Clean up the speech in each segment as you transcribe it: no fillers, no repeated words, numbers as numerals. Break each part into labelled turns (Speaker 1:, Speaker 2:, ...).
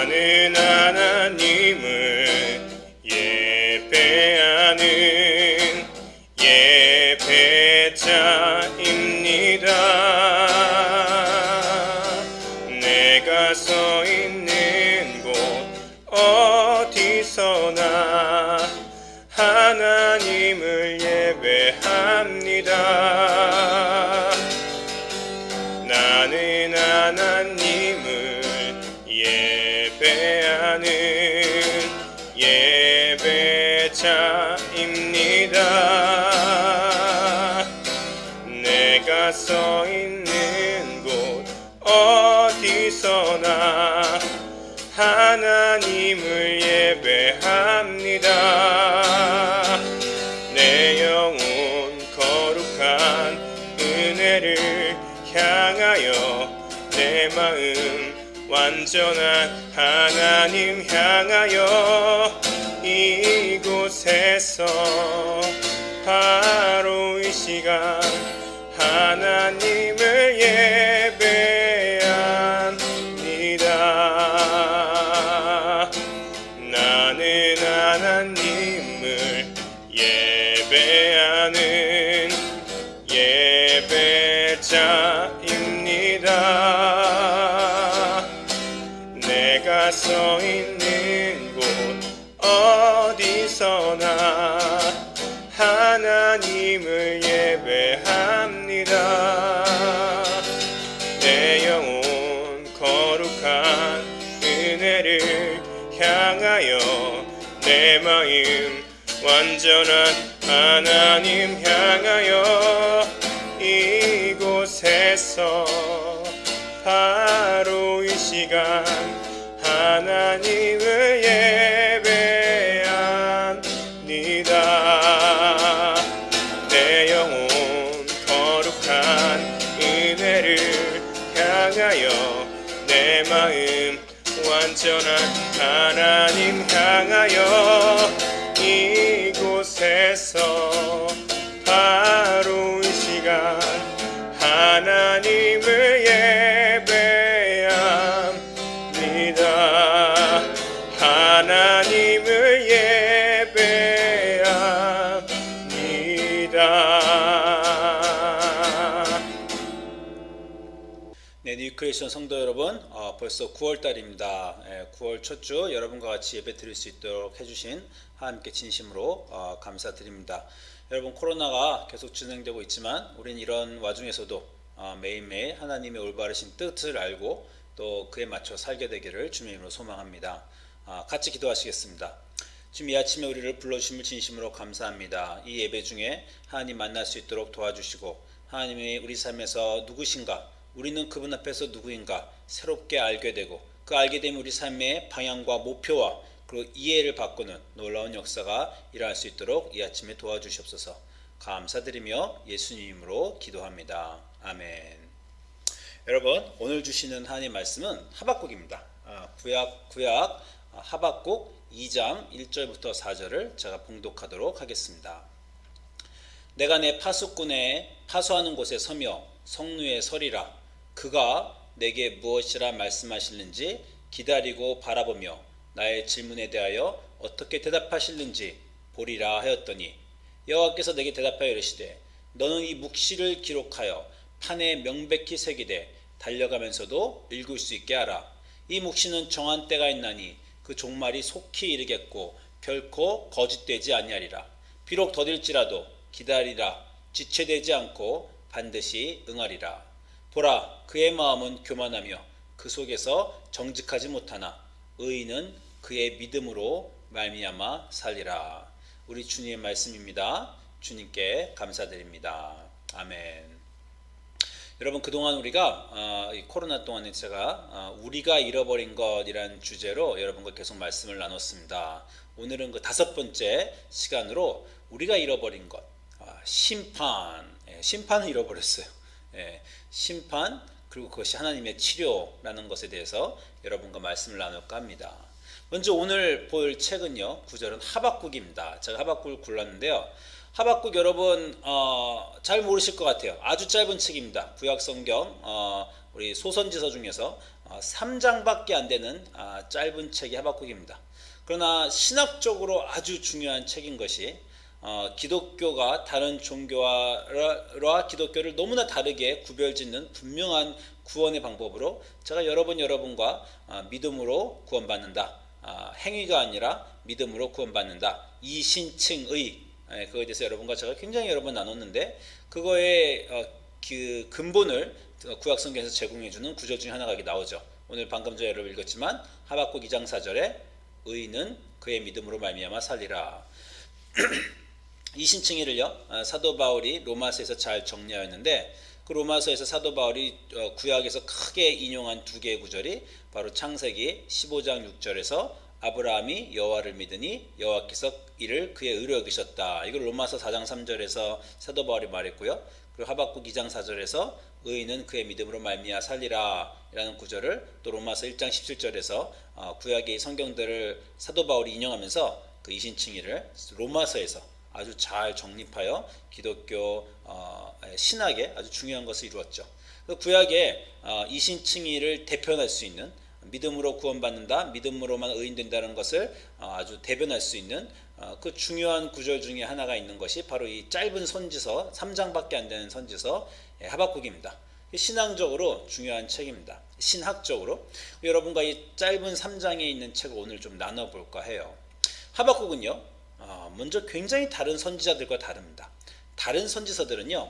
Speaker 1: 나는 하나님을 예배하는 예배자입니다. 내가 서 있는 곳 어디서나 하나님을 예배합니다. 나는 하나님을 예배하는 예배자입니다. 내가 서 있는 곳 어디서나 하나님을 예배합니다. 내 영혼 거룩한 은혜를 향하여 내 마음 완전한 하나님 향하여 이곳에서 바로 이 시간 하나님을 예배합니다. 나는 하나님을 예배하는 예배자입니다. 내가 서 있는 곳 어디서나 하나님을 예배합니다. 내 영혼 거룩한 은혜를 향하여 내 마음 완전한 하나님 향하여 이곳에서 바로 이 시간 하나님을 예배합니다. 내 영혼 거룩한 은혜를 향하여 내 마음 완전한 하나님 향하여 이곳에서 바로 이 시간 하나님을 예배합니다. 하나님을 예배합니다.
Speaker 2: 네, 뉴크리에이션 성도 여러분, 벌써 9월달입니다. 9월 첫 주 여러분과 같이 예배 드릴 수 있도록 해주신 하나님께 진심으로 감사드립니다. 여러분, 코로나가 계속 진행되고 있지만 우린 이런 와중에서도 매일매일 하나님의 올바르신 뜻을 알고 또 그에 맞춰 살게 되기를 주님의 이름으로 소망합니다. 같이 기도하시겠습니다. 지금 이 아침에 우리를 불러주심을 진심으로 감사합니다. 이 예배 중에 하나님 만날 수 있도록 도와주시고 하나님이 우리 삶에서 누구신가, 우리는 그분 앞에서 누구인가 새롭게 알게 되고 그 알게 되면 우리 삶의 방향과 목표와 그리고 이해를 바꾸는 놀라운 역사가 일어날 수 있도록 이 아침에 도와주시옵소서. 감사드리며 예수님 이름으로 기도합니다. 아멘. 여러분, 오늘 주시는 하나님 말씀은 하박국입니다. 구약 하박국 2장 1절부터 4절을 제가 봉독하도록 하겠습니다. 내가 내 파수꾼의 파수하는 곳에 서며 성루에 서리라. 그가 내게 무엇이라 말씀하실는지 기다리고 바라보며 나의 질문에 대하여 어떻게 대답하실는지 보리라 하였더니 여호와께서 내게 대답하여 이르시되 너는 이 묵시를 기록하여 판에 명백히 새기되 달려가면서도 읽을 수 있게 하라. 이 묵시는 정한 때가 있나니 그 종말이 속히 이르겠고 결코 거짓되지 아니하리라. 비록 더딜지라도 기다리라. 지체되지 않고 반드시 응하리라. 보라, 그의 마음은 교만하며 그 속에서 정직하지 못하나 의인은 그의 믿음으로 말미암아 살리라. 우리 주님의 말씀입니다. 주님께 감사드립니다. 아멘. 여러분, 그동안 우리가 이 코로나 동안에 제가 우리가 잃어버린 것이라는 주제로 여러분과 계속 말씀을 나눴습니다. 오늘은 그 5번째 시간으로 우리가 잃어버린 것, 심판을 잃어버렸어요. 심판, 그리고 그것이 하나님의 치료라는 것에 대해서 여러분과 말씀을 나눌까 합니다. 먼저 오늘 볼 책은요, 구절은 하박국입니다. 제가 하박국을 골랐는데요. 하박국 여러분 잘 모르실 것 같아요. 아주 짧은 책입니다. 구약 성경 우리 소선지서 중에서 3장밖에 안 되는 짧은 책이 하박국입니다. 그러나 신학적으로 아주 중요한 책인 것이 기독교가 다른 종교와 기독교를 너무나 다르게 구별짓는 분명한 구원의 방법으로 제가 여러분과 믿음으로 구원받는다, 행위가 아니라 믿음으로 구원받는다, 이신칭의, 그거에 대해서 여러분과 제가 굉장히 여러 번 나눴는데, 그거의 그 근본을 구약성경에서 제공해주는 구절 중에 하나가 여기 나오죠. 오늘 방금 전에 여러분 읽었지만 하박국 2장 4절에 의인은 그의 믿음으로 말미암아 살리라. 이 신칭의를요, 사도 바울이 로마서에서 잘 정리하였는데, 그 로마서에서 사도 바울이 구약에서 크게 인용한 두 개의 구절이 바로 창세기 15장 6절에서 아브라함이 여호와를 믿으니 여호와께서 이를 그의 의로 여기셨다. 이걸 로마서 4장 3절에서 사도 바울이 말했고요. 그리고 하박국 2장 4절에서 의인은 그의 믿음으로 말미암아 살리라 라는 구절을 또 로마서 1장 17절에서 구약의 성경들을 사도 바울이 인용하면서 그 이신칭의를 로마서에서 아주 잘 정립하여 기독교 신학에 아주 중요한 것을 이루었죠. 구약에 이신칭의를 대표할 수 있는, 믿음으로 구원받는다, 믿음으로만 의인된다는 것을 아주 대변할 수 있는 그 중요한 구절 중에 하나가 있는 것이 바로 이 짧은 선지서, 3장밖에 안 되는 선지서 하박국입니다. 신앙적으로 중요한 책입니다. 신학적으로 여러분과 이 짧은 3장에 있는 책을 오늘 좀 나눠볼까 해요. 하박국은요, 먼저 굉장히 다른 선지자들과 다릅니다. 다른 선지서들은요,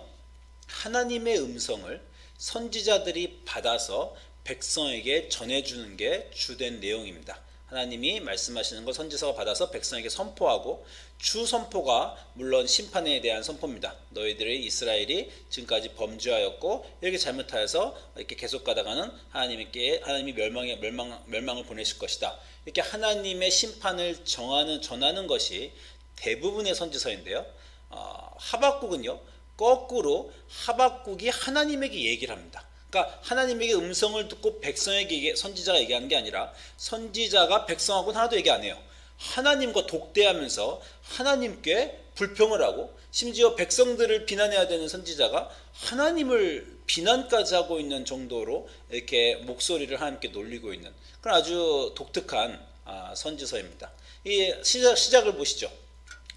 Speaker 2: 하나님의 음성을 선지자들이 받아서 백성에게 전해주는 게 주된 내용입니다. 하나님이 말씀하시는 걸 선지서가 받아서 백성에게 선포하고, 주 선포가 물론 심판에 대한 선포입니다. 너희들이 이스라엘이 지금까지 범죄하였고 이렇게 잘못하여서 이렇게 계속 가다가는 하나님이 멸망을 보내실 것이다. 이렇게 하나님의 심판을 전하는 것이 대부분의 선지서인데요. 하박국은요, 거꾸로 하박국이 하나님에게 얘기를 합니다. 그러니까 하나님에게 음성을 듣고 백성에게 선지자가 얘기하는 게 아니라 선지자가 백성하고는 하나도 얘기 안 해요. 하나님과 독대하면서 하나님께 불평을 하고, 심지어 백성들을 비난해야 되는 선지자가 하나님을 비난까지 하고 있는 정도로 이렇게 목소리를 하나님께 놀리고 있는 그런 아주 독특한 선지서입니다. 이 시작을 보시죠.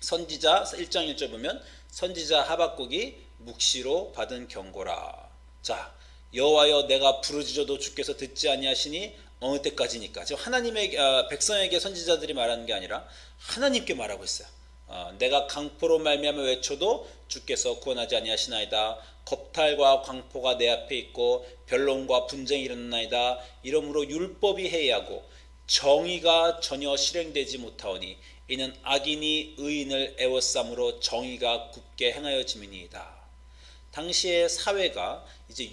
Speaker 2: 선지자 1장 1절 보면 선지자 하박국이 묵시로 받은 경고라. 자, 여호와여 내가 부르짖어도 주께서 듣지 아니하시니 어느 때까지니까. 지금 하나님의 백성에게 선지자들이 말하는 게 아니라 하나님께 말하고 있어요. 내가 강포로 말미암아 외쳐도 주께서 구원하지 아니하시나이다. 겁탈과 광포가 내 앞에 있고 변론과 분쟁이 일어나나이다. 이러므로 율법이 해이하고 정의가 전혀 실행되지 못하오니 이는 악인이 의인을 애워싸므로 정의가 굳게 행하여짐이니이다. 당시의 사회가 이제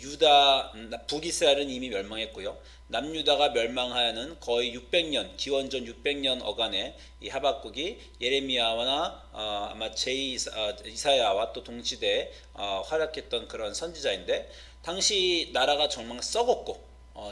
Speaker 2: 북이스라엘은 이미 멸망했고요. 남유다가 멸망하여는 거의 600년, 기원전 600년 어간에 이 하박국이 예레미야나 아마 이사야와 또 동시대에 활약했던 그런 선지자인데, 당시 나라가 정말 썩었고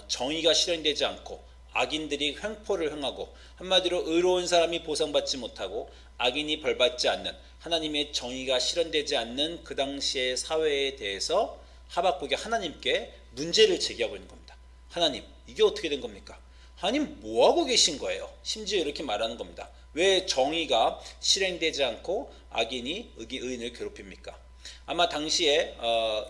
Speaker 2: 정의가 실행되지 않고 악인들이 횡포를 행하고, 한마디로 의로운 사람이 보상받지 못하고 악인이 벌받지 않는, 하나님의 정의가 실현되지 않는 그 당시의 사회에 대해서 하박국이 하나님께 문제를 제기하고 있는 겁니다. 하나님, 이게 어떻게 된 겁니까? 하나님 뭐하고 계신 거예요? 심지어 이렇게 말하는 겁니다. 왜 정의가 실행되지 않고 악인이 의인을 괴롭힙니까? 아마 당시에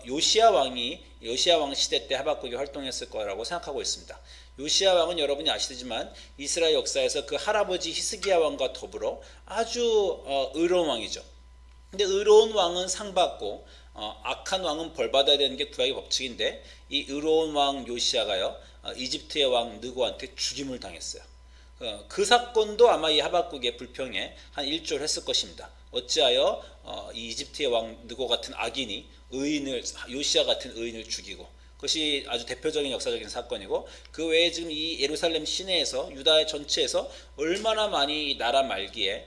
Speaker 2: 요시야 왕 시대 때 하박국이 활동했을 거라고 생각하고 있습니다. 요시야 왕은 여러분이 아시지만 이스라엘 역사에서 그 할아버지 히스기야 왕과 더불어 아주 의로운 왕이죠. 근데 의로운 왕은 상 받고 악한 왕은 벌 받아야 되는 게 구약의 법칙인데, 이 의로운 왕 요시야가요, 이집트의 왕 느고한테 죽임을 당했어요. 그 사건도 아마 이 하박국의 불평에 한 일조를 했을 것입니다. 어찌하여 이 이집트의 왕 느고 같은 악인이 요시야 같은 의인을 죽이고, 그것이 아주 대표적인 역사적인 사건이고, 그 외에 지금 이 예루살렘 시내에서 유다의 전체에서 얼마나 많이 나라 말기에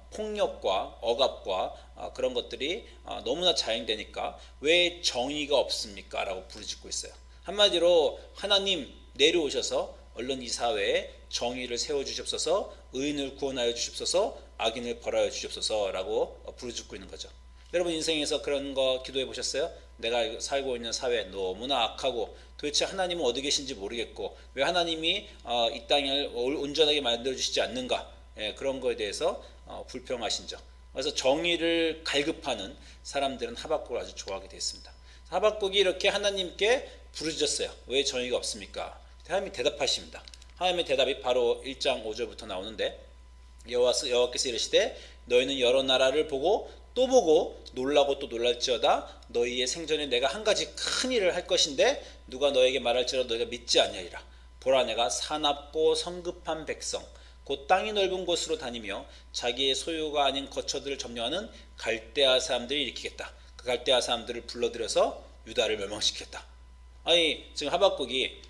Speaker 2: 폭력과 억압과 그런 것들이 너무나 자행되니까 왜 정의가 없습니까? 라고 부르짖고 있어요. 한마디로 하나님 내려오셔서 얼른 이 사회에 정의를 세워주시옵소서, 의인을 구원하여 주시옵소서, 악인을 벌하여 주시옵소서 라고 부르짖고 있는 거죠. 여러분 인생에서 그런 거 기도해 보셨어요? 내가 살고 있는 사회 너무나 악하고 도대체 하나님은 어디 계신지 모르겠고 왜 하나님이 이 땅을 온전하게 만들어 주시지 않는가, 그런 거에 대해서 불평하신 점. 그래서 정의를 갈급하는 사람들은 하박국을 아주 좋아하게 됐습니다. 하박국이 이렇게 하나님께 부르짖었어요. 왜 정의가 없습니까? 하나님이 대답하십니다. 하나님의 대답이 바로 1장 5절부터 나오는데, 여호와께서 이르시되 너희는 여러 나라를 보고 또 보고 놀라고 또 놀랄지어다. 너희의 생전에 내가 한 가지 큰 일을 할 것인데 누가 너에게 말할지라도 너희가 믿지 아니하리라. 보라, 내가 사납고 성급한 백성 곧 땅이 넓은 곳으로 다니며 자기의 소유가 아닌 거처들을 점령하는 갈대아 사람들이 일으키겠다. 그 갈대아 사람들을 불러들여서 유다를 멸망시키겠다. 아니, 지금 하박국이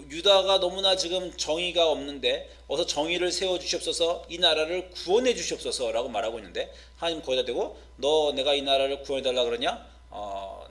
Speaker 2: 유다가 너무나 지금 정의가 없는데 어서 정의를 세워주시옵소서, 이 나라를 구원해 주시옵소서라고 말하고 있는데, 하나님 거기다 대고 너 내가 이 나라를 구원해달라 그러냐?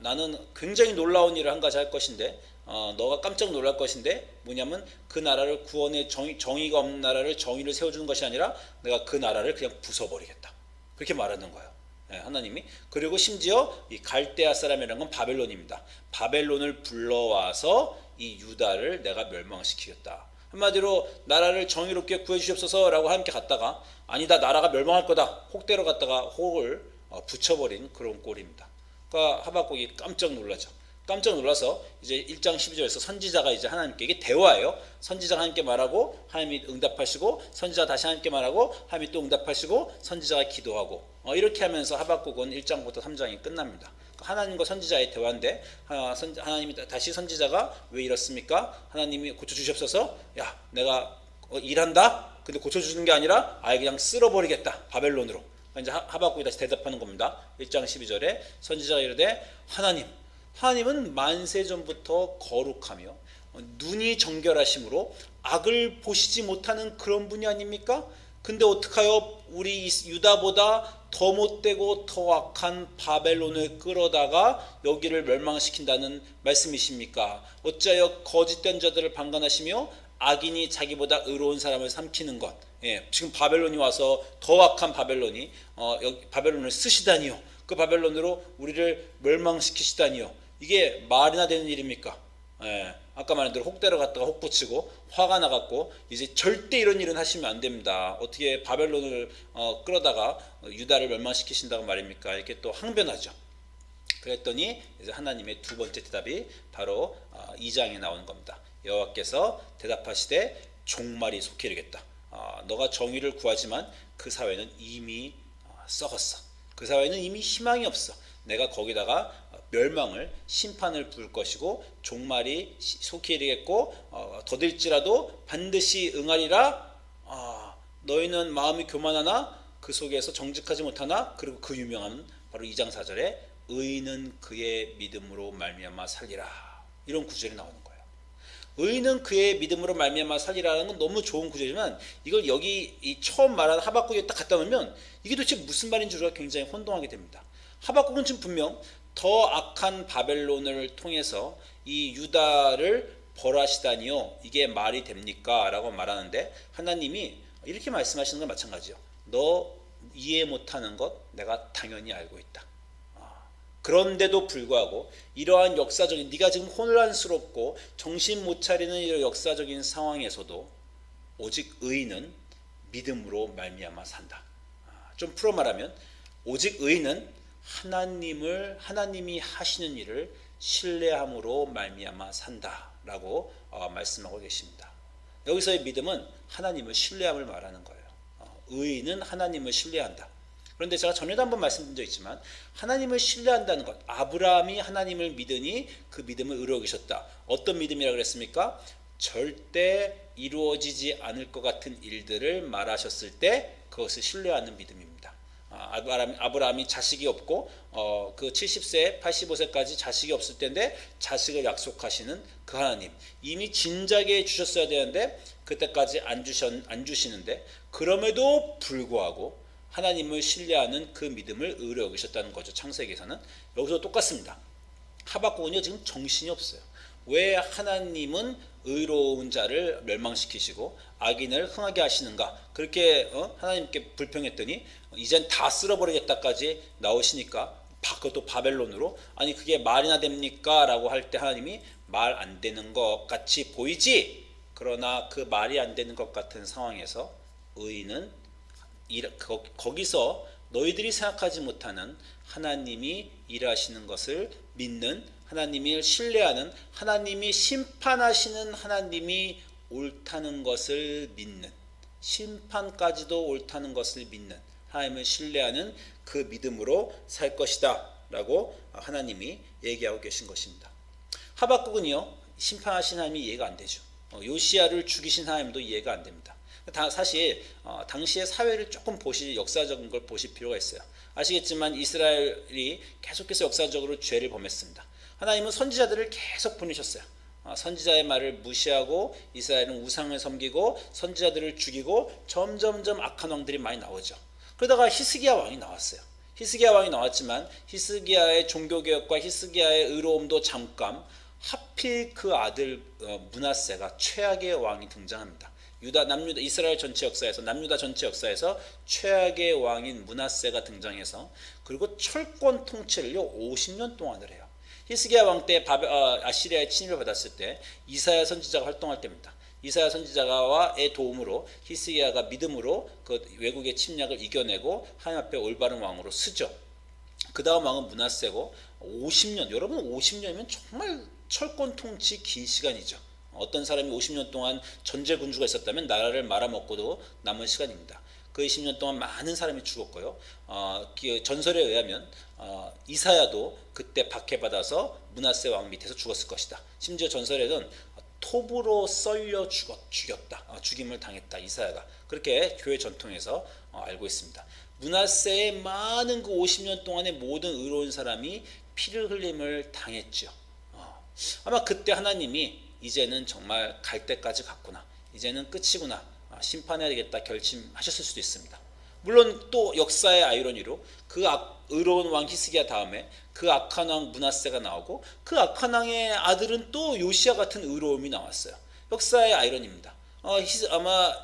Speaker 2: 나는 굉장히 놀라운 일을 한 가지 할 것인데 너가 깜짝 놀랄 것인데, 뭐냐면 그 나라를 구원해, 정의가 없는 나라를 정의를 세워주는 것이 아니라 내가 그 나라를 그냥 부숴버리겠다, 그렇게 말하는 거예요. 하나님이. 그리고 심지어 이 갈대아 사람이라는 건 바벨론입니다. 바벨론을 불러와서 이 유다를 내가 멸망시키겠다. 한마디로 나라를 정의롭게 구해주시옵소서라고 함께 갔다가 아니다, 나라가 멸망할 거다, 혹대로 갔다가 혹을 붙여버린 그런 꼴입니다. 그러니까 하박국이 깜짝 놀라죠. 깜짝 놀라서 이제 1장 12절에서 선지자가 이제 하나님께, 이게 대화예요. 선지자가 하나님께 말하고 하나님이 응답하시고, 선지자가 다시 하나님께 말하고 하나님이 또 응답하시고, 선지자가 기도하고, 이렇게 하면서 하박국은 1장부터 3장이 끝납니다. 하나님과 선지자의 대화인데, 하나님이 다시 선지자가 왜 이렇습니까? 하나님이 고쳐주시옵소서. 야, 내가 일한다? 근데 고쳐주는 게 아니라 아예 그냥 쓸어버리겠다, 바벨론으로. 이제 하박국이 다시 대답하는 겁니다. 1장 12절에 선지자가 이르되 하나님은 만세전부터 거룩하며 눈이 정결하심으로 악을 보시지 못하는 그런 분이 아닙니까? 근데 어떡하여 우리 유다보다 더 못되고 더 악한 바벨론을 끌어다가 여기를 멸망시킨다는 말씀이십니까? 어찌하여 거짓된 자들을 방관하시며 악인이 자기보다 의로운 사람을 삼키는 것. 지금 바벨론이 와서 더 악한 바벨론이 여기 바벨론을 쓰시다니요, 그 바벨론으로 우리를 멸망시키시다니요. 이게 말이나 되는 일입니까? 아까 말한 대로 혹대로 갔다가 혹 붙이고 화가 나갖고 이제 절대 이런 일은 하시면 안 됩니다. 어떻게 바벨론을 끌어다가 유다를 멸망시키신다고 말입니까? 이렇게 또 항변하죠. 그랬더니 이제 하나님의 두 번째 대답이 바로 2장에 나오는 겁니다. 여호와께서 대답하시되 종말이 속히 이르겠다. 너가 정의를 구하지만 그 사회는 이미 썩었어. 그 사회는 이미 희망이 없어. 내가 거기다가 멸망을, 심판을 부을 것이고 종말이 속히 이르겠고 더딜지라도 반드시 응하리라. 너희는 마음이 교만하나 그 속에서 정직하지 못하나. 그리고 그 유명한 바로 2장 4절에 의인은 그의 믿음으로 말미암아 살리라, 이런 구절이 나오는 거예요. 의인은 그의 믿음으로 말미암아 살리라는 건 너무 좋은 구절이지만, 이걸 여기 이 처음 말한 하박국에 딱 갖다 놓으면 이게 도대체 무슨 말인 줄 굉장히 혼동하게 됩니다. 하박국은 지금 분명 더 악한 바벨론을 통해서 이 유다를 벌하시다니요, 이게 말이 됩니까? 라고 말하는데, 하나님이 이렇게 말씀하시는 건 마찬가지죠. 너 이해 못하는 것 내가 당연히 알고 있다. 그런데도 불구하고 이러한 역사적인, 네가 지금 혼란스럽고 정신 못 차리는 이런 역사적인 상황에서도 오직 의인은 믿음으로 말미암아 산다. 좀 풀어 말하면 오직 의인은 하나님이 하시는 일을 신뢰함으로 말미암아 산다라고 말씀하고 계십니다. 여기서의 믿음은 하나님을 신뢰함을 말하는 거예요. 의인은 하나님을 신뢰한다. 그런데 제가 전에도 한번 말씀드린 적 있지만, 하나님을 신뢰한다는 것, 아브라함이 하나님을 믿으니 그 믿음을 이루어 계셨다. 어떤 믿음이라고 그랬습니까? 절대 이루어지지 않을 것 같은 일들을 말하셨을 때 그것을 신뢰하는 믿음입니다. 아브라함이 자식이 없고 그 70세 85세까지 자식이 없을 때인데 자식을 약속하시는 그 하나님, 이미 진작에 주셨어야 되는데 그때까지 안 주시는데, 그럼에도 불구하고 하나님을 신뢰하는 그 믿음을 의뢰 여기셨다는 거죠. 창세기에서는. 여기서 똑같습니다. 하박국은요 지금 정신이 없어요. 왜 하나님은 의로운 자를 멸망시키시고 악인을 흥하게 하시는가, 그렇게 하나님께 불평했더니 이젠 다 쓸어버리겠다까지 나오시니까 그것도 바벨론으로, 아니 그게 말이나 됩니까? 라고 할 때 하나님이 말 안 되는 것 같이 보이지? 그러나 그 말이 안 되는 것 같은 상황에서 의인은 거기서 너희들이 생각하지 못하는 하나님이 일하시는 것을 믿는, 하나님을 신뢰하는, 하나님이 심판하시는 하나님이 옳다는 것을 믿는, 심판까지도 옳다는 것을 믿는, 하나님을 신뢰하는 그 믿음으로 살 것이다 라고 하나님이 얘기하고 계신 것입니다. 하박국은요, 심판하신 하나님이 이해가 안 되죠. 요시야를 죽이신 하나님도 이해가 안 됩니다. 사실 당시의 사회를 조금 역사적인 걸 보실 필요가 있어요. 아시겠지만 이스라엘이 계속해서 역사적으로 죄를 범했습니다. 하나님은 선지자들을 계속 보내셨어요. 선지자의 말을 무시하고 이스라엘은 우상을 섬기고 선지자들을 죽이고 점점점 악한 왕들이 많이 나오죠. 그러다가 히스기야 왕이 나왔어요. 히스기야 왕이 나왔지만 히스기야의 종교개혁과 히스기야의 의로움도 잠깐, 하필 그 아들 므낫세가 최악의 왕이 등장합니다. 남유다 이스라엘 전체 역사에서, 남유다 전체 역사에서 최악의 왕인 므낫세가 등장해서, 그리고 철권 통치를요 50년 동안을 해요. 히스기야 왕 때 아시리아의 침입을 받았을 때 이사야 선지자가 활동할 때입니다. 이사야 선지자와의 도움으로 히스기야가 믿음으로 그 외국의 침략을 이겨내고 하나님 앞에 올바른 왕으로 서죠. 그 다음 왕은 므낫세고, 50년, 여러분 50년이면 정말 철권 통치 긴 시간이죠. 어떤 사람이 50년 동안 전제 군주가 있었다면 나라를 말아먹고도 남은 시간입니다. 그 20년 동안 많은 사람이 죽었고요. 전설에 의하면 이사야도 그때 박해받아서 므낫세 왕 밑에서 죽었을 것이다. 심지어 전설에는 톱으로 썰려 죽였다. 죽임을 당했다. 이사야가. 그렇게 교회 전통에서 알고 있습니다. 므낫세의 많은 그 50년 동안의 모든 의로운 사람이 피를 흘림을 당했죠. 아마 그때 하나님이 이제는 정말 갈 때까지 갔구나, 이제는 끝이구나, 심판해야 되겠다 결심하셨을 수도 있습니다. 물론 또 역사의 아이러니로 그 의로운 왕 히스기야 다음에 그 악한 왕 므낫세가 나오고, 그 악한 왕의 아들은 또 요시야 같은 의로움이 나왔어요. 역사의 아이러니입니다. 아마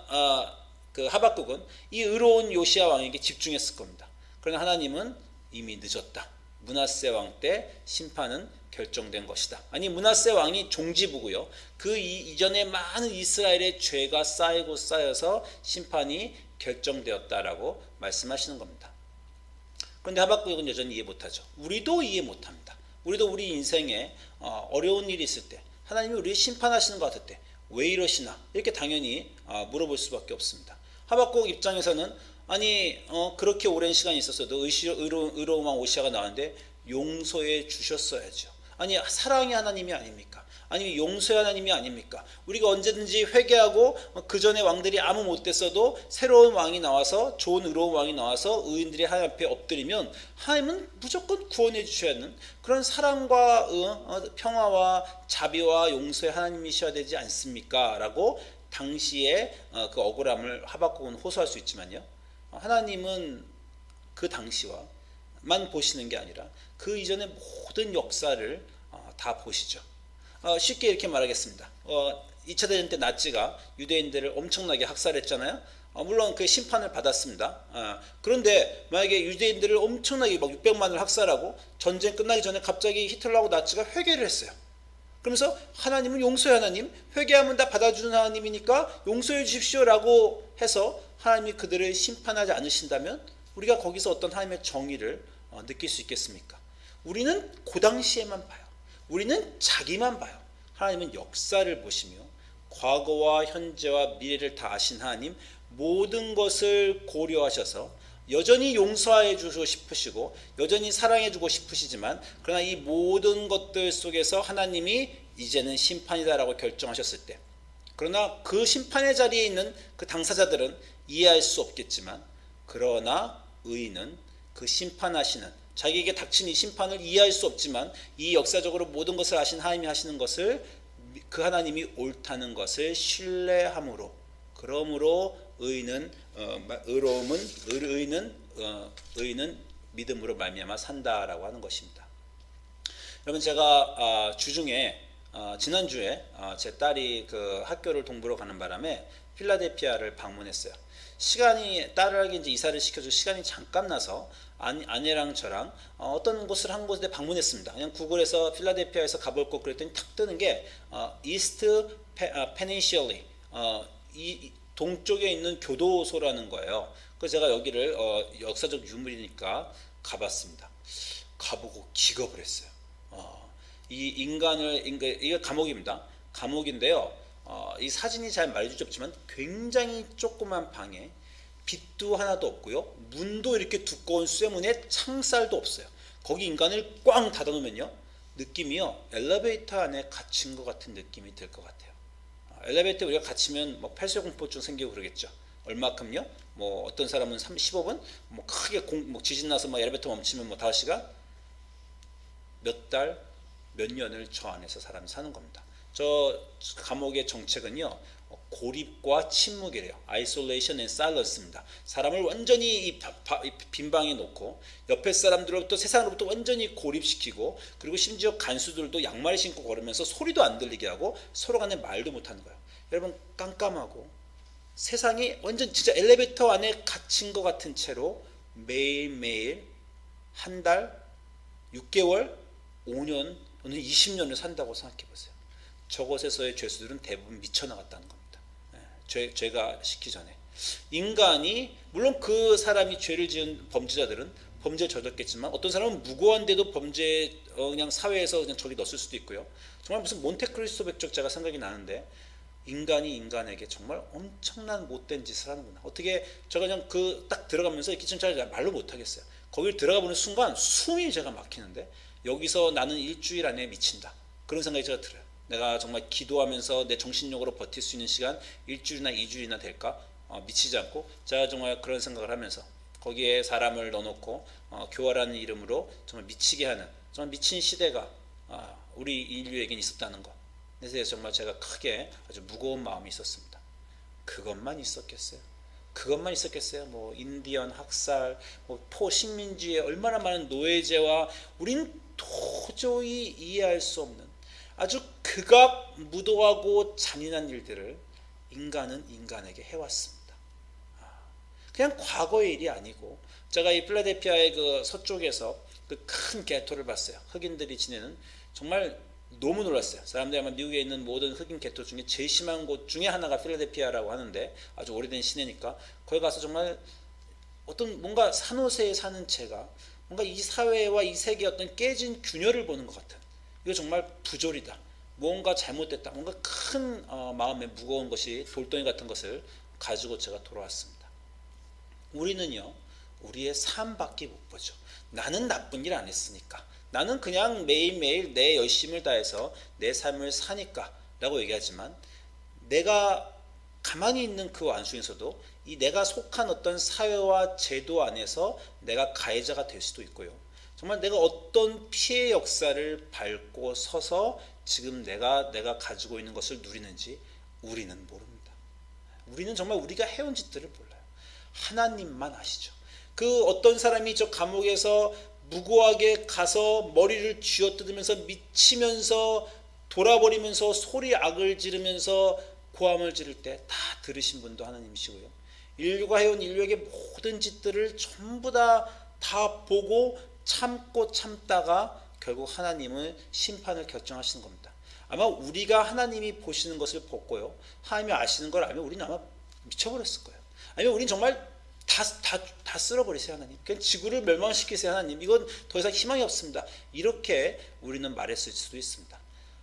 Speaker 2: 그 하박국은 이 의로운 요시야 왕에게 집중했을 겁니다. 그러나 하나님은 이미 늦었다. 므낫세 왕 때 심판은 결정된 것이다. 아니, 므낫세 왕이 종지부고요. 그 이전에 많은 이스라엘의 죄가 쌓이고 쌓여서 심판이 결정되었다라고 말씀하시는 겁니다. 그런데 하박국은 여전히 이해 못하죠. 우리도 이해 못합니다. 우리도 우리 인생에 어려운 일이 있을 때, 하나님이 우리를 심판하시는 것 같을 때 왜 이러시나, 이렇게 당연히 물어볼 수밖에 없습니다. 하박국 입장에서는 아니 그렇게 오랜 시간이 있었어도 의로운 왕 오시아가 나왔는데 용서해 주셨어야죠. 아니 사랑의 하나님이 아닙니까? 아니면 용서의 하나님이 아닙니까? 우리가 언제든지 회개하고 그 전에 왕들이 아무 못됐어도 새로운 왕이 나와서, 좋은 의로운 왕이 나와서 의인들이 하나님 앞에 엎드리면 하나님은 무조건 구원해 주셔야 하는 그런 사랑과 평화와 자비와 용서의 하나님이셔야 되지 않습니까? 라고 당시에 그 억울함을 하박국은 호소할 수 있지만요, 하나님은 그 당시와만 보시는 게 아니라 그 이전의 모든 역사를 다 보시죠. 쉽게 이렇게 말하겠습니다. 2차 대전 때 나치가 유대인들을 엄청나게 학살했잖아요. 물론 그 심판을 받았습니다. 그런데 만약에 유대인들을 엄청나게 막 600만을 학살하고 전쟁 끝나기 전에 갑자기 히틀러하고 나치가 회개를 했어요. 그러면서 하나님은 용서의 하나님, 회개하면 다 받아주는 하나님이니까 용서해 주십시오라고 해서 하나님이 그들을 심판하지 않으신다면 우리가 거기서 어떤 하나님의 정의를 느낄 수 있겠습니까? 우리는 그 당시에만 봐요. 우리는 자기만 봐요. 하나님은 역사를 보시며 과거와 현재와 미래를 다 아신 하나님, 모든 것을 고려하셔서 여전히 용서해 주고 싶으시고 여전히 사랑해 주고 싶으시지만, 그러나 이 모든 것들 속에서 하나님이 이제는 심판이다라고 결정하셨을 때, 그러나 그 심판의 자리에 있는 그 당사자들은 이해할 수 없겠지만, 그러나 의인은 그 심판하시는, 자기에게 닥친 이 심판을 이해할 수 없지만 이 역사적으로 모든 것을 아신 하나님이 하시는 것을, 그 하나님이 옳다는 것을 신뢰함으로, 그러므로 의인은 믿음으로 말미암아 산다라고 하는 것입니다. 여러분, 제가 주중에 지난주에 제 딸이 그 학교를 동부로 가는 바람에 필라델피아를 방문했어요. 시간이 딸에게 이제 이사를 시켜줄 시간이 잠깐 나서 아내랑 저랑 어떤 곳을 한 곳에 방문했습니다. 그냥 구글에서 필라델피아에서 가볼 것 그랬더니 탁 뜨는 게 이스트 페닌슐리 이 동쪽에 있는 교도소라는 거예요. 그래서 제가 여기를 역사적 유물이니까 가봤습니다. 가보고 기겁을 했어요. 이 이게 감옥입니다. 감옥인데요. 이 사진이 잘 말해주지 없지만 굉장히 조그만 방에 빛도 하나도 없고요. 문도 이렇게 두꺼운 쇠문에 창살도 없어요. 거기 인간을 꽝 닫아놓으면요. 느낌이요. 엘리베이터 안에 갇힌 것 같은 느낌이 들 것 같아요. 엘리베이터 우리가 갇히면 뭐 폐쇄공포증 생기고 그러겠죠. 얼마큼요? 뭐 어떤 사람은 15분, 뭐 크게 뭐 지진 나서 뭐 엘리베이터 멈추면 뭐 5시간, 몇 달, 몇 년을 저 안에서 사람이 사는 겁니다. 저 감옥의 정책은요. 고립과 침묵이래요. Isolation and Silence입니다. 사람을 완전히 이 빈방에 놓고 옆에 사람들로부터 세상으로부터 완전히 고립시키고 그리고 심지어 간수들도 양말 신고 걸으면서 소리도 안 들리게 하고 서로 간에 말도 못하는 거예요. 여러분 깜깜하고 세상이 완전 진짜 엘리베이터 안에 갇힌 것 같은 채로 매일매일 한 달, 6개월, 5년, 오늘 20년을 산다고 생각해 보세요. 저곳에서의 죄수들은 대부분 미쳐나갔다는 겁니다. 죄가 식기 전에 인간이 물론 그 사람이 죄를 지은 범죄자들은 범죄에 젖었겠지만 어떤 사람은 무고한데도 범죄 그냥 사회에서 그냥 저기 넣었을 수도 있고요. 정말 무슨 몬테크리스토 백작자가 생각이 나는데 인간이 인간에게 정말 엄청난 못된 짓을 하는구나. 어떻게 제가 그냥 그 딱 들어가면서 이렇게 좀 잘 말로 못하겠어요. 거길 들어가 보는 순간 숨이 제가 막히는데 여기서 나는 일주일 안에 미친다. 그런 생각이 제가 들어요. 내가 정말 기도하면서 내 정신력으로 버틸 수 있는 시간 일주일이나 2주일이나 될까? 미치지 않고 제가 정말 그런 생각을 하면서 거기에 사람을 넣어놓고 교화라는 이름으로 정말 미치게 하는 정말 미친 시대가 우리 인류에겐 있었다는 것. 그래서 정말 제가 크게 아주 무거운 마음이 있었습니다. 그것만 있었겠어요? 그것만 있었겠어요? 뭐 인디언 학살, 뭐 포식민지의 얼마나 많은 노예제와 우린 도저히 이해할 수 없는 아주 극악무도하고 잔인한 일들을 인간은 인간에게 해왔습니다. 그냥 과거의 일이 아니고 제가 이 필라델피아의 그 서쪽에서 그 큰 게토를 봤어요. 흑인들이 지내는 정말 너무 놀랐어요. 사람들이 아마 미국에 있는 모든 흑인 게토 중에 제일 심한 곳 중에 하나가 필라델피아라고 하는데 아주 오래된 시내니까 거기 가서 정말 어떤 뭔가 산호세에 사는 제가 뭔가 이 사회와 이 세계의 어떤 깨진 균열을 보는 것 같은 이거 정말 부조리다. 뭔가 잘못됐다. 뭔가 큰 마음에 무거운 것이 돌덩이 같은 것을 가지고 제가 돌아왔습니다. 우리는요. 우리의 삶밖에 못 보죠. 나는 나쁜 일 안 했으니까. 나는 그냥 매일매일 내 열심을 다해서 내 삶을 사니까 라고 얘기하지만 내가 가만히 있는 그 완수에서도 이 내가 속한 어떤 사회와 제도 안에서 내가 가해자가 될 수도 있고요. 정말 내가 어떤 피해 역사를 밟고 서서 지금 내가 가지고 있는 것을 누리는지 우리는 모릅니다. 우리는 정말 우리가 해온 짓들을 몰라요. 하나님만 아시죠. 그 어떤 사람이 저 감옥에서 무고하게 가서 머리를 쥐어뜯으면서 미치면서 돌아버리면서 소리 악을 지르면서 고함을 지를 때 다 들으신 분도 하나님이시고요. 인류가 해온 인류에게 모든 짓들을 전부 다 보고 참고 참다가 결국 하나님은 심판을 결정하시는 겁니다. 아마 우리가 하나님이 보시는 것을 보고요. 하나님이 아시는 걸 알면 우리는 아마 미쳐버렸을 거예요. 아니면 우리는 정말 다 쓸어버리세요 하나님. 그냥 지구를 멸망시키세요 하나님. 이건 더 이상 희망이 없습니다. 이렇게 우리는 말했을 수도 있습니다.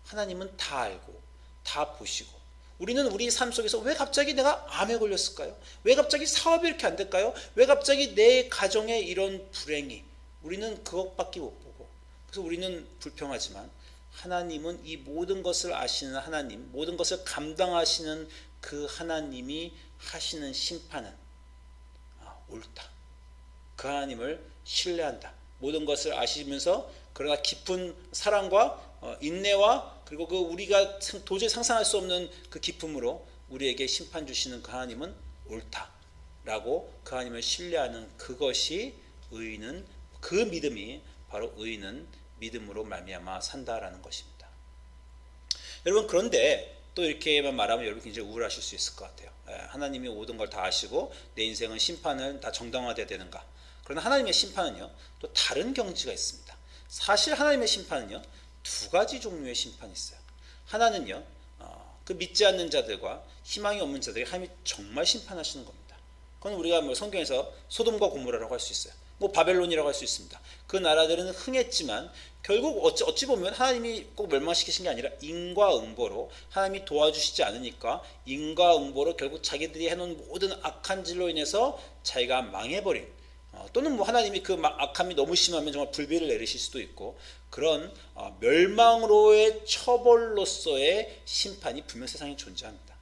Speaker 2: 하나님은 다 알고 다 보시고 우리는 우리 삶 속에서 왜 갑자기 내가 암에 걸렸을까요? 왜 갑자기 사업이 이렇게 안 될까요? 왜 갑자기 내 가정에 이런 불행이 우리는 그것밖에 못 보고 그래서 우리는 불평하지만 하나님은 이 모든 것을 아시는 하나님 모든 것을 감당하시는 그 하나님이 하시는 심판은 옳다. 그 하나님을 신뢰한다. 모든 것을 아시면서 그러나 깊은 사랑과 인내와 그리고 그 우리가 도저히 상상할 수 없는 그 기쁨으로 우리에게 심판 주시는 그 하나님은 옳다라고 그 하나님을 신뢰하는 그것이 의인은 그 믿음이 바로 의인은 믿음으로 말미암아 산다라는 것입니다. 여러분 그런데 또 이렇게만 말하면 여러분 굉장히 우울하실 수 있을 것 같아요. 하나님이 모든 걸 다 아시고 내 인생은 심판은 다 정당화돼야 되는가? 그러나 하나님의 심판은요 또 다른 경지가 있습니다. 사실 하나님의 심판은요 두 가지 종류의 심판이 있어요. 하나는요 그 믿지 않는 자들과 희망이 없는 자들에게 하나님이 정말 심판하시는 겁니다. 그건 우리가 뭐 성경에서 소돔과 고모라라고 할 수 있어요. 뭐 바벨론이라고 할 수 있습니다. 그 나라들은 흥했지만 결국 어찌 보면 하나님이 꼭 멸망시키신 게 아니라 인과응보로 하나님이 도와주시지 않으니까 인과응보로 결국 자기들이 해놓은 모든 악한 질로 인해서 자기가 망해버린, 또는 뭐 하나님이 그 악함이 너무 심하면 정말 불비를 내리실 수도 있고, 그런 멸망으로의 처벌로서의 심판이 분명 세상에 존재합니다.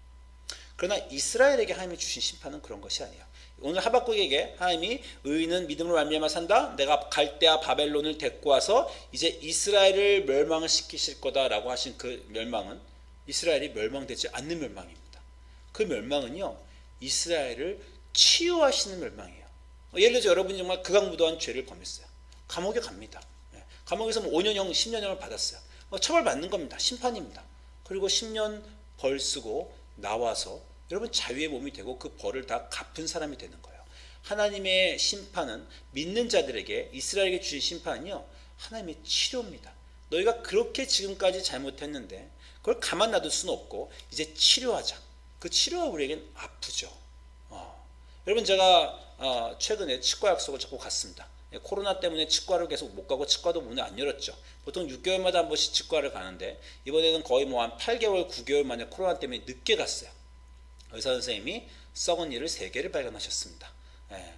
Speaker 2: 그러나 이스라엘에게 하나님이 주신 심판은 그런 것이 아니에요. 오늘 하박국에게 하나님이 의인은 믿음으로 말미암아 산다, 내가 갈대아 바벨론을 데리고 와서 이제 이스라엘을 멸망을 시키실 거다라고 하신 그 멸망은 이스라엘이 멸망되지 않는 멸망입니다. 그 멸망은요 이스라엘을 치유하시는 멸망이에요. 예를 들어서 여러분이 정말 극악무도한 죄를 범했어요. 감옥에 갑니다. 감옥에서 뭐 5년형 10년형을 받았어요. 처벌받는 겁니다. 심판입니다. 그리고 10년 벌 쓰고 나와서 여러분 자유의 몸이 되고 그 벌을 다 갚은 사람이 되는 거예요. 하나님의 심판은 믿는 자들에게, 이스라엘에게 주신 심판은요 하나님의 치료입니다. 너희가 그렇게 지금까지 잘못했는데 그걸 가만 놔둘 수는 없고 이제 치료하자. 그 치료가 우리에겐 아프죠. 여러분 제가 최근에 치과 약속을 잡고 갔습니다. 코로나 때문에 치과를 계속 못 가고 치과도 문을 안 열었죠. 보통 6개월마다 한 번씩 치과를 가는데 이번에는 거의 뭐 한 8개월, 9개월 만에 코로나 때문에 늦게 갔어요. 의사 선생님이 썩은 이를 3개를 발견하셨습니다.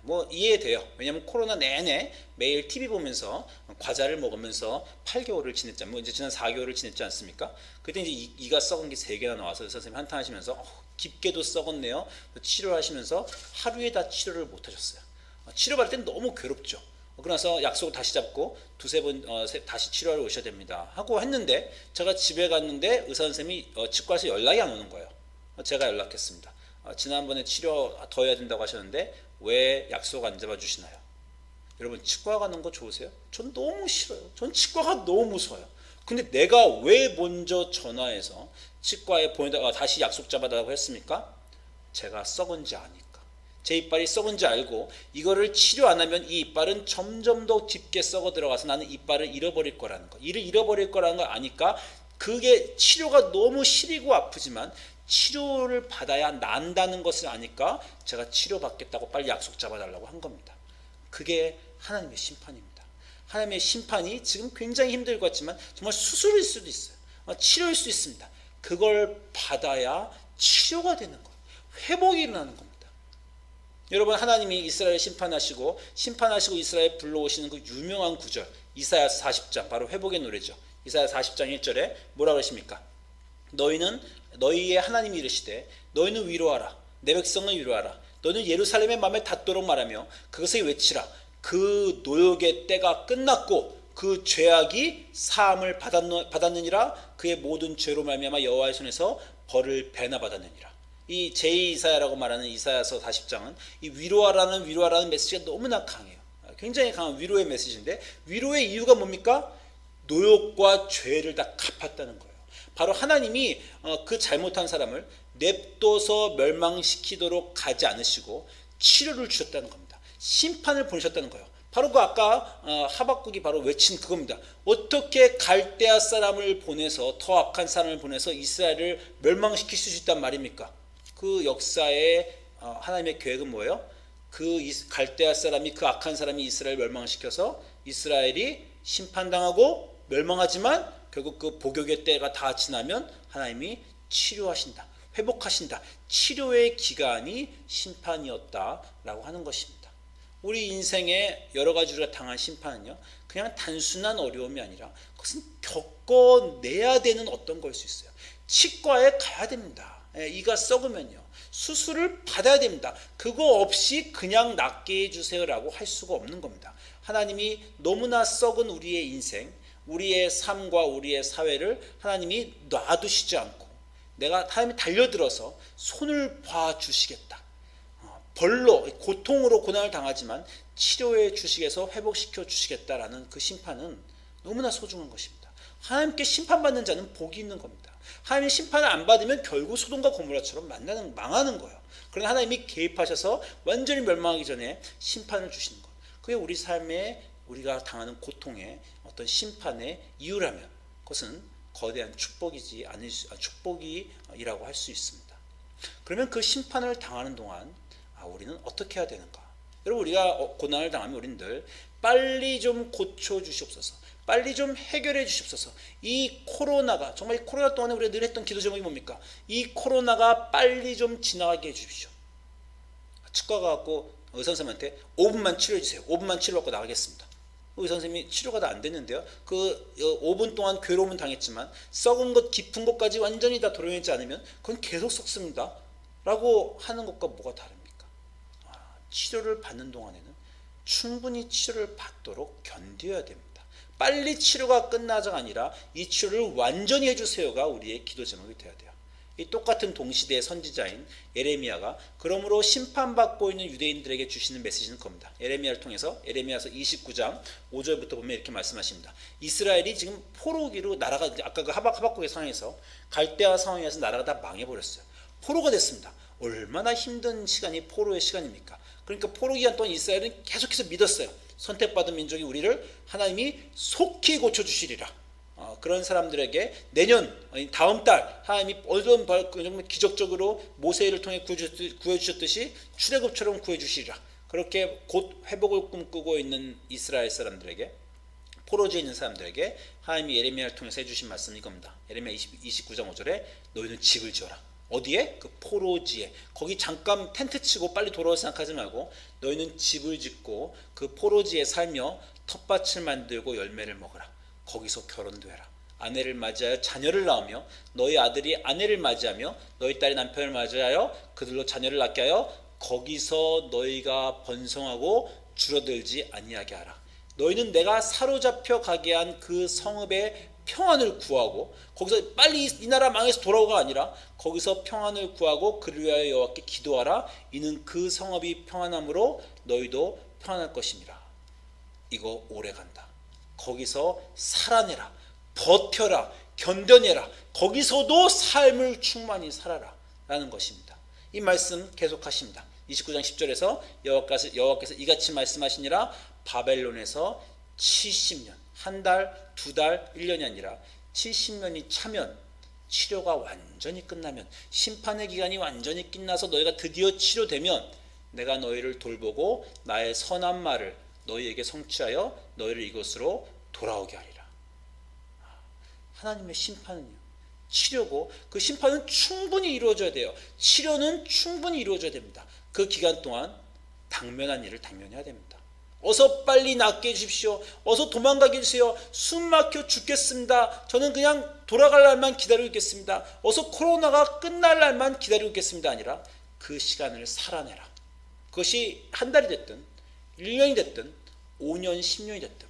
Speaker 2: 뭐 이해돼요. 왜냐하면 코로나 내내 매일 TV 보면서 과자를 먹으면서 8개월을 지냈잖아요. 뭐 이제 지난 4개월을 지냈지 않습니까? 그때 이제 이가 썩은 게 3개나 나와서 의사 선생님이 한탄하시면서 깊게도 썩었네요. 치료를 하시면서 하루에 다 치료를 못 하셨어요. 치료받을 때는 너무 괴롭죠. 그러나서 약속을 다시 잡고 두세 번 다시 치료하러 오셔야 됩니다 하고 했는데, 제가 집에 갔는데 의사 선생님이 치과에서 연락이 안 오는 거예요. 제가 연락했습니다. 지난번에 치료 더 해야 된다고 하셨는데 왜 약속 안 잡아주시나요? 여러분 치과 가는 거 좋으세요? 전 너무 싫어요. 전 치과가 너무 무서워요. 근데 내가 왜 먼저 전화해서 치과에 보내다가 다시 약속 잡아달라고 했습니까? 제가 썩은지 아니까. 제 이빨이 썩은지 알고 이거를 치료 안 하면 이 이빨은 점점 더 깊게 썩어 들어가서 나는 이빨을 잃어버릴 거라는 거, 이를 잃어버릴 거라는 걸 아니까, 그게 치료가 너무 시리고 아프지만 치료를 받아야 난다는 것을 아니까 제가 치료받겠다고 빨리 약속 잡아달라고 한 겁니다. 그게 하나님의 심판입니다. 하나님의 심판이 지금 굉장히 힘들 것 같지만 정말 수술일 수도 있어요. 치료일 수도 있습니다. 그걸 받아야 치료가 되는 거예요. 회복이 일어나는 겁니다. 여러분 하나님이 이스라엘 심판하시고 이스라엘 불러오시는 그 유명한 구절, 이사야서 40장, 바로 회복의 노래죠. 이사야 40장 1절에 뭐라 그러십니까? 너희의 하나님이 이르시되 너희는 위로하라, 내 백성을 위로하라, 너희는 예루살렘의 맘에 닿도록 말하며 그것을 외치라. 그 노역의 때가 끝났고 그 죄악이 사함을 받았느니라. 그의 모든 죄로 말미암아 여호와의 손에서 벌을 배나 받았느니라. 이 제2이사야라고 말하는 이사야서 40장은 이 위로하라는 메시지가 너무나 강해요. 굉장히 강한 위로의 메시지인데, 위로의 이유가 뭡니까? 노역과 죄를 다 갚았다는 거예요. 바로 하나님이 그 잘못한 사람을 냅둬서 멸망시키도록 가지 않으시고 치료를 주셨다는 겁니다. 심판을 보내셨다는 거예요. 바로 그 아까 하박국이 바로 외친 그겁니다. 어떻게 갈대아 사람을 보내서, 더 악한 사람을 보내서 이스라엘을 멸망시킬 수 있단 말입니까? 그 역사의 하나님의 계획은 뭐예요? 그 갈대아 사람이, 그 악한 사람이 이스라엘을 멸망시켜서 이스라엘이 심판당하고 멸망하지만 결국 그 복역의 때가 다 지나면 하나님이 치료하신다, 회복하신다. 치료의 기간이 심판이었다라고 하는 것입니다. 우리 인생에 여러 가지 우리가 당한 심판은요, 그냥 단순한 어려움이 아니라 그것은 겪어내야 되는 어떤 걸 수 있어요. 치과에 가야 됩니다. 이가 썩으면요 수술을 받아야 됩니다. 그거 없이 그냥 낫게 해주세요라고 할 수가 없는 겁니다. 하나님이 너무나 썩은 우리의 인생, 우리의 삶과 우리의 사회를 하나님이 놔두시지 않고 하나님이 달려들어서 손을 봐주시겠다, 벌로 고통으로 고난을 당하지만 치료해 주시겠어 회복시켜 주시겠다라는 그 심판은 너무나 소중한 것입니다. 하나님께 심판받는 자는 복이 있는 겁니다. 하나님이 심판을 안 받으면 결국 소돔과 고모라처럼 망하는 거예요. 그러나 하나님이 개입하셔서 완전히 멸망하기 전에 심판을 주시는 것. 그게 우리 삶에 우리가 당하는 고통의 어떤 심판의 이유라면 그것은 거대한 축복이라고 할 수 있습니다. 그러면 그 심판을 당하는 동안 우리는 어떻게 해야 되는가? 여러분, 우리가 고난을 당하면 우리는 늘 빨리 좀 고쳐 주시옵소서, 빨리 좀 해결해 주시옵소서. 이 코로나가, 정말 이 코로나 동안에 우리가 늘 했던 기도 제목이 뭡니까? 이 코로나가 빨리 좀 지나가게 해주십시오. 치과 가고 의사 선생님한테 5분만 치료해 주세요. 5분만 치료받고 나가겠습니다. 의사 선생님이 치료가 다 안 됐는데요. 그 5분 동안 괴로움은 당했지만 썩은 것, 깊은 것까지 완전히 다 도려내지 않으면 그건 계속 썩습니다 라고 하는 것과 뭐가 다릅니까? 치료를 받는 동안에는 충분히 치료를 받도록 견뎌야 됩니다. 빨리 치료가 끝나자가 아니라 이 치료를 완전히 해주세요가 우리의 기도 제목이 되어야 돼요. 이 똑같은 동시대의 선지자인 에레미야가 그러므로 심판받고 있는 유대인들에게 주시는 메시지는 겁니다. 에레미야를 통해서 에레미야서 29장 5절부터 보면 이렇게 말씀하십니다. 이스라엘이 지금 포로기로 나라가, 아까 그 하박국의 상황에서 갈대아 상황에서 나라가 다 망해버렸어요. 포로가 됐습니다. 얼마나 힘든 시간이 포로의 시간입니까? 그러니까 포로 기간 동안 이스라엘은 계속해서 믿었어요. 선택받은 민족이 우리를 하나님이 속히 고쳐주시리라. 그런 사람들에게 내년, 다음 달 하나님이 어떤 기적적으로 모세를 통해 구해주셨듯이 출애굽처럼 구해주시리라. 그렇게 곧 회복을 꿈꾸고 있는 이스라엘 사람들에게, 포로지에 있는 사람들에게 하나님이 예레미야를 통해서 해주신 말씀이 이겁니다. 예레미야 29장 5절에 너희는 집을 지어라. 어디에? 그 포로지에. 거기 잠깐 텐트 치고 빨리 돌아올 생각하지 말고 너희는 집을 짓고 그 포로지에 살며 텃밭을 만들고 열매를 먹으라. 거기서 결혼도 해라. 아내를 맞이하여 자녀를 낳으며 너희 아들이 아내를 맞이하며 너희 딸이 남편을 맞이하여 그들로 자녀를 낳게 하여 거기서 너희가 번성하고 줄어들지 아니하게 하라. 너희는 내가 사로잡혀 가게 한 그 성읍의 평안을 구하고 거기서 빨리 이 나라 망해서 돌아오가 아니라 거기서 평안을 구하고 그를 위하여 여호와께 기도하라. 이는 그 성읍이 평안함으로 너희도 평안할 것입니다. 이거 오래간다. 거기서 살아내라, 버텨라, 견뎌내라. 거기서도 삶을 충만히 살아라 라는 것입니다. 이 말씀 계속하십니다. 29장 10절에서 여호와께서 이같이 말씀하시니라. 바벨론에서 70년, 한 달, 두 달, 1년이 아니라 70년이 차면, 치료가 완전히 끝나면, 심판의 기간이 완전히 끝나서 너희가 드디어 치료되면 내가 너희를 돌보고 나의 선한 말을 너희에게 성취하여 너희를 이곳으로 돌아오게 하리라. 하나님의 심판은요, 치료고 그 심판은 충분히 이루어져야 돼요. 치료는 충분히 이루어져야 됩니다. 그 기간 동안 당면한 일을 당면해야 됩니다. 어서 빨리 낫게 해주십시오. 어서 도망가게 해주세요. 숨 막혀 죽겠습니다. 저는 그냥 돌아갈 날만 기다리고 있겠습니다. 어서 코로나가 끝날 날만 기다리고 있겠습니다. 아니라 그 시간을 살아내라. 그것이 한 달이 됐든 1년이 됐든 5년 10년이 됐든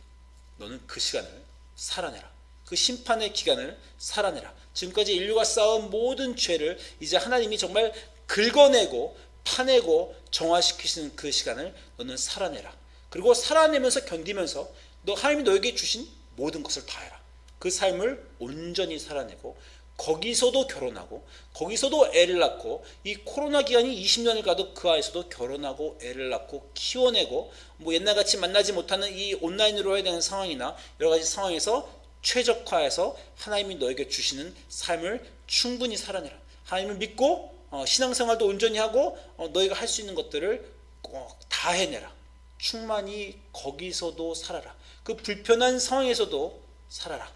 Speaker 2: 너는 그 시간을 살아내라. 그 심판의 기간을 살아내라. 지금까지 인류가 쌓은 모든 죄를 이제 하나님이 정말 긁어내고 파내고 정화시키시는 그 시간을 너는 살아내라. 그리고 살아내면서 견디면서 하나님이 너에게 주신 모든 것을 다해라. 그 삶을 온전히 살아내고 거기서도 결혼하고 거기서도 애를 낳고 이 코로나 기간이 20년을 가도 그 안에서도 결혼하고 애를 낳고 키워내고 옛날같이 만나지 못하는 이 온라인으로 해야 되는 상황이나 여러 가지 상황에서 최적화해서 하나님이 너에게 주시는 삶을 충분히 살아내라. 하나님을 믿고 신앙생활도 온전히 하고 너희가 할 수 있는 것들을 꼭 다 해내라. 충만히 거기서도 살아라. 그 불편한 상황에서도 살아라.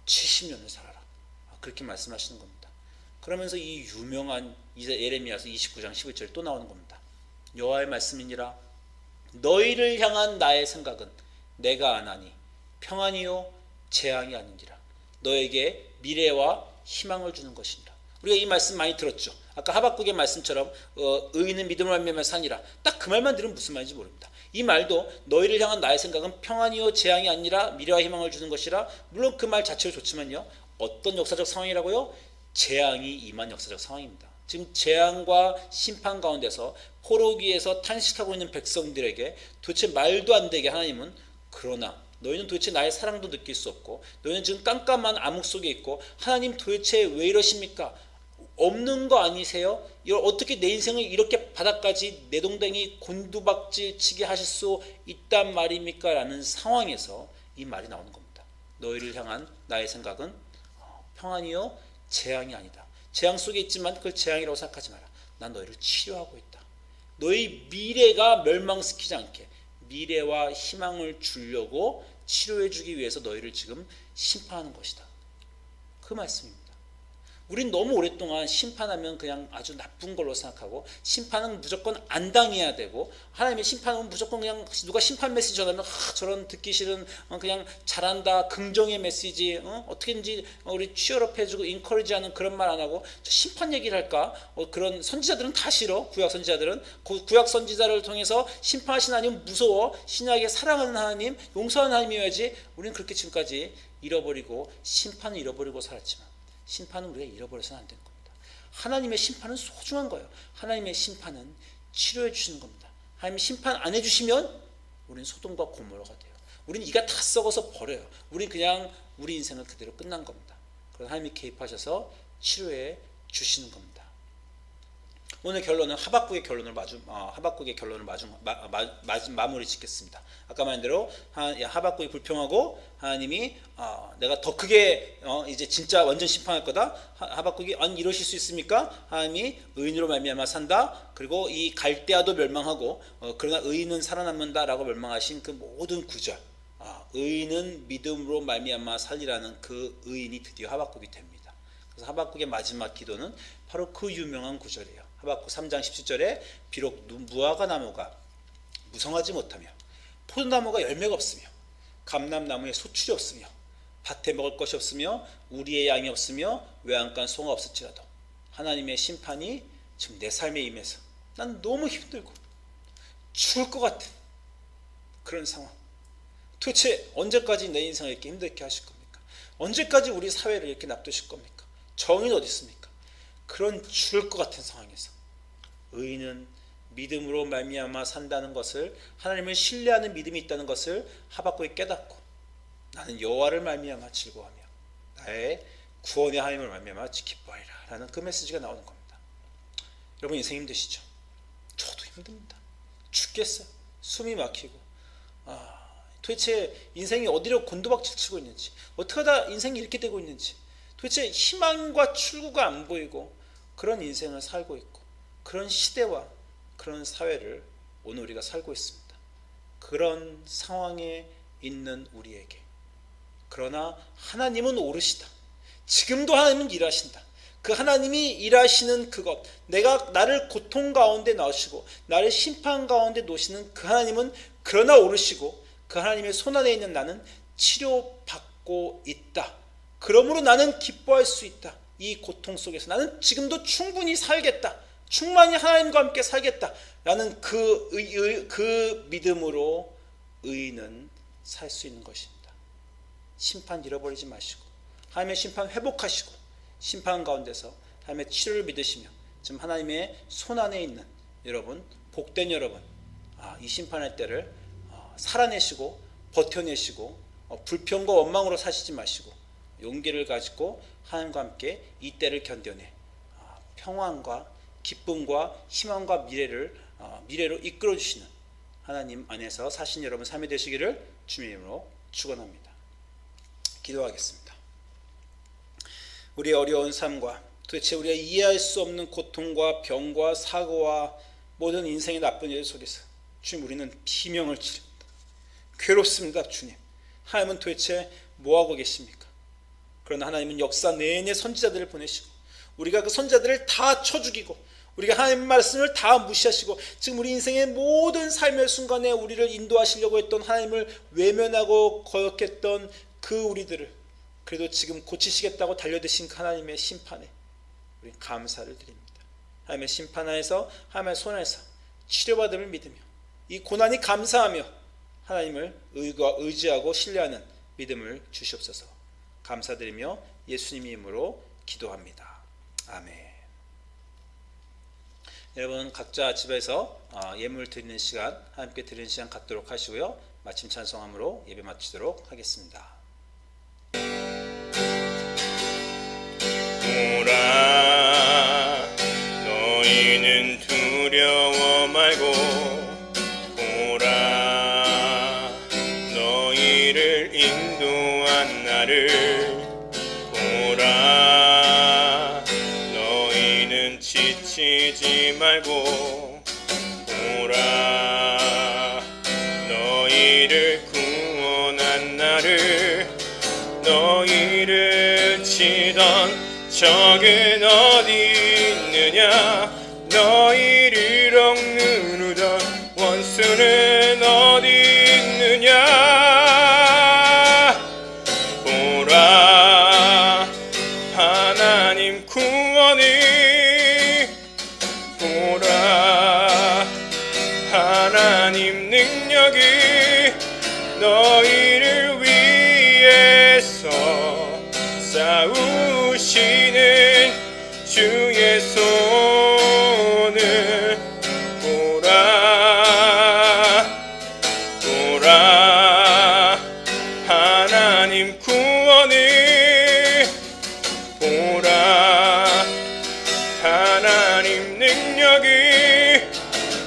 Speaker 2: 70년을 살아라. 그렇게 말씀하시는 겁니다. 그러면서 이 유명한 예레미야서 29장 11절에 또 나오는 겁니다. 여호와의 말씀이니라. 너희를 향한 나의 생각은 내가 아나니 평안이요 재앙이 아니니라. 너에게 미래와 희망을 주는 것이니라. 우리가 이 말씀 많이 들었죠. 아까 하박국의 말씀처럼 의인은 믿음으로 말미암아 사니라. 딱 그 말만 들으면 무슨 말인지 모릅니다. 이 말도 너희를 향한 나의 생각은 평안이요 재앙이 아니라 미래와 희망을 주는 것이라. 물론 그 말 자체로 좋지만요, 어떤 역사적 상황이라고요? 재앙이 임한 역사적 상황입니다. 지금 재앙과 심판 가운데서 포로기에서 탄식하고 있는 백성들에게 도대체 말도 안 되게 하나님은 그러나 너희는 도대체 나의 사랑도 느낄 수 없고 너희는 지금 깜깜한 암흑 속에 있고 하나님 도대체 왜 이러십니까? 없는 거 아니세요? 이걸 어떻게 내 인생을 이렇게 바닥까지 내동댕이 곤두박질 치게 하실 수 있단 말입니까? 라는 상황에서 이 말이 나오는 겁니다. 너희를 향한 나의 생각은 평안이요 재앙이 아니다. 재앙 속에 있지만 그걸 재앙이라고 생각하지 마라. 난 너희를 치료하고 있다. 너희 미래가 멸망시키지 않게 미래와 희망을 주려고 치료해 주기 위해서 너희를 지금 심판하는 것이다. 그 말씀입니다. 우린 너무 오랫동안 심판하면 그냥 아주 나쁜 걸로 생각하고 심판은 무조건 안 당해야 되고 하나님의 심판은 무조건 그냥 누가 심판 메시지 전하면 저런 듣기 싫은 그냥 잘한다 긍정의 메시지 어떻게든지 우리 취업업 해주고 인커리지하는 그런 말 안 하고 심판 얘기를 할까? 그런 선지자들은 다 싫어. 구약 선지자들은 구약 선지자를 통해서 심판하신 하나님 무서워. 신약에 사랑하는 하나님 용서하는 하나님이어야지. 우리는 그렇게 지금까지 잃어버리고 심판을 잃어버리고 살았지만 심판은 우리가 잃어버려서는 안 되는 겁니다. 하나님의 심판은 소중한 거예요. 하나님의 심판은 치료해 주시는 겁니다. 하나님이 심판 안 해주시면 우리는 소돔과 고모라가 돼요. 우리는 이가 다 썩어서 버려요. 우리는 그냥 우리 인생은 그대로 끝난 겁니다. 그래서 하나님이 개입하셔서 치료해 주시는 겁니다. 오늘 결론은 하박국의 결론을 마무리 짓겠습니다. 아까 말한 대로 하박국이 불평하고 하나님이 내가 더 크게 이제 진짜 완전 심판할 거다. 하박국이 아니 이러실 수 있습니까? 하나님이 의인으로 말미암아 산다. 그리고 이 갈대아도 멸망하고 그러나 의인은 살아남는다라고 멸망하신 그 모든 구절. 의인은 믿음으로 말미암아 살리라는 그 의인이 드디어 하박국이 됩니다. 그래서 하박국의 마지막 기도는 바로 그 유명한 구절이에요. 하박국 3장 17절에 비록 무화과 나무가 무성하지 못하며 포도나무가 열매가 없으며 감람나무에 소출이 없으며 밭에 먹을 것이 없으며 우리의 양이 없으며 외양간 소가 없을지라도 하나님의 심판이 지금 내 삶에 임해서 난 너무 힘들고 죽을 것 같은 그런 상황. 도대체 언제까지 내 인생을 이렇게 힘들게 하실 겁니까? 언제까지 우리 사회를 이렇게 놔두실 겁니까? 정의는 어디 있습니까? 그런 죽을 것 같은 상황에서 의인은 믿음으로 말미암아 산다는 것을 하나님을 신뢰하는 믿음이 있다는 것을 하박국이 깨닫고 나는 여호와를 말미암아 즐거워하며 나의 구원의 하나님을 말미암아 기뻐하리라 라는 그 메시지가 나오는 겁니다. 여러분 인생 힘드시죠? 저도 힘듭니다. 죽겠어요. 숨이 막히고 도대체 인생이 어디로 곤두박질 치고 있는지 어떻게 하다 인생이 이렇게 되고 있는지 도대체 희망과 출구가 안 보이고 그런 인생을 살고 있고 그런 시대와 그런 사회를 오늘 우리가 살고 있습니다. 그런 상황에 있는 우리에게 그러나 하나님은 오르시다. 지금도 하나님은 일하신다. 그 하나님이 일하시는 그것 나를 고통 가운데 넣으시고 나를 심판 가운데 놓으시는 그 하나님은 그러나 오르시고 그 하나님의 손안에 있는 나는 치료받고 있다. 그러므로 나는 기뻐할 수 있다. 이 고통 속에서 나는 지금도 충분히 살겠다. 충만히 하나님과 함께 살겠다. 라는 그 믿음으로 의인은 살 수 있는 것입니다. 심판 잃어버리지 마시고 하나님의 심판 회복하시고 심판 가운데서 하나님의 치료를 믿으시며 지금 하나님의 손안에 있는 여러분 복된 여러분 이 심판할 때를 살아내시고 버텨내시고 불평과 원망으로 사시지 마시고 용기를 가지고 하나님과 함께 이 때를 견뎌내 평안과 기쁨과 희망과 미래로 이끌어 주시는 하나님 안에서 사신 여러분 삶이 되시기를 주님의 이름으로 축원합니다. 기도하겠습니다. 우리의 어려운 삶과 도대체 우리가 이해할 수 없는 고통과 병과 사고와 모든 인생의 나쁜 일 속에서 주님 우리는 비명을 지릅니다. 괴롭습니다. 주님 하나님은 도대체 뭐하고 계십니까? 그러나 하나님은 역사 내내 선지자들을 보내시고 우리가 그 선지자들을 다 쳐 죽이고 우리가 하나님의 말씀을 다 무시하시고 지금 우리 인생의 모든 삶의 순간에 우리를 인도하시려고 했던 하나님을 외면하고 거역했던 그 우리들을 그래도 지금 고치시겠다고 달려드신 그 하나님의 심판에 우리 감사를 드립니다. 하나님의 심판 하에서 하나님의 손에서 치료받음을 믿으며 이 고난이 감사하며 하나님을 의지하고 신뢰하는 믿음을 주시옵소서. 감사드리며 예수님 이름으로 기도합니다. 아멘. 여러분 각자 집에서 예물 드리는 시간 함께 드리는 시간 갖도록 하시고요. 마침 찬송함으로 예배 마치도록 하겠습니다.
Speaker 1: 보라 너희는 두려워 말고 보라 너희를 인도한 나를 보라 너희는 지치지 말고 보라 너희를 구원한 나를 너희를 치던 적은 어디 있느냐 너희를 억누르던 원수는 어디 있느냐 보라 하나님 구원이 보라 하나님 능력이 너희를 위해서 싸우시는 주의 손을 보라 보라 하나님 구원을 보라 하나님 능력이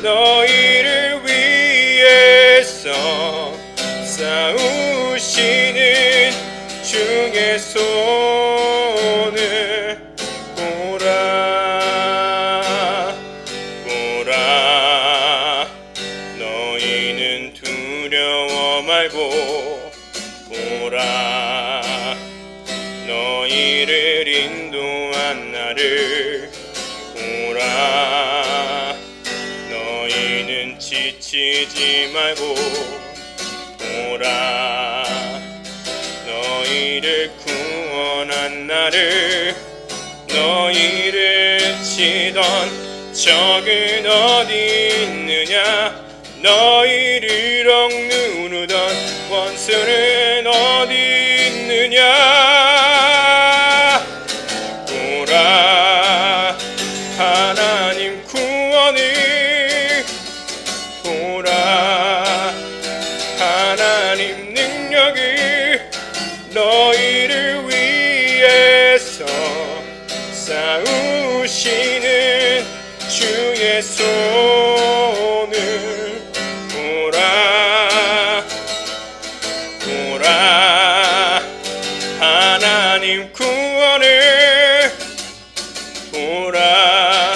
Speaker 1: 너희를 위해서 싸우시는 주의 손을 보라 보라 너희는 두려워 말고 보라 너희를 인도한 나를 보라 너희는 지치지 말고 보라 너희를 구원한 나를 너희를 치던 적은 어디 있느냐 너희를 억누르던 원수는 어디 있느냐 보라 하나님 구원을 보라 하나님 능력을 너희를 위해서 싸우시는 주의 손을 보라 보라 하나님 구원을 보라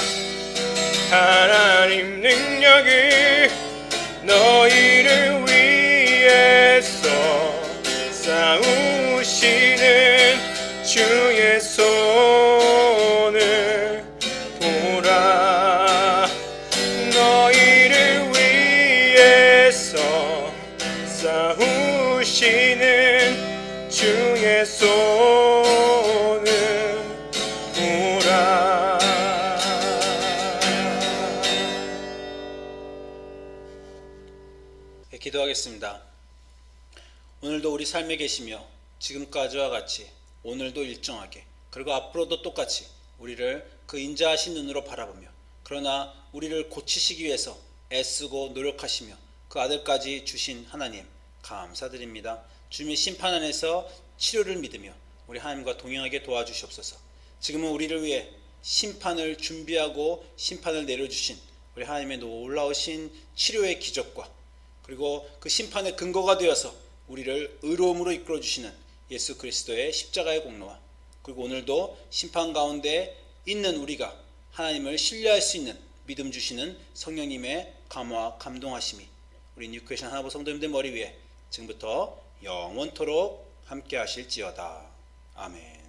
Speaker 1: 하나님 능력을 너희를 위해서 싸우시는 주의 손을 보라 너희를 위해서 싸우시는 주의 손을 보라
Speaker 2: 기도하겠습니다. 오늘도 우리 삶에 계시며 지금까지와 같이 오늘도 일정하게 그리고 앞으로도 똑같이 우리를 그 인자하신 눈으로 바라보며 그러나 우리를 고치시기 위해서 애쓰고 노력하시며 그 아들까지 주신 하나님 감사드립니다. 주님의 심판 안에서 치료를 믿으며 우리 하나님과 동행하게 도와주시옵소서. 지금은 우리를 위해 심판을 준비하고 심판을 내려주신 우리 하나님의 놀라우신 치료의 기적과 그리고 그 심판의 근거가 되어서 우리를 의로움으로 이끌어주시는 예수 그리스도의 십자가의 공로와 그리고 오늘도 심판 가운데 있는 우리가 하나님을 신뢰할 수 있는 믿음 주시는 성령님의 감화와 감동하심이 우리 뉴크리스천 하나보 성도님들 머리 위에 지금부터 영원토록 함께 하실지어다. 아멘.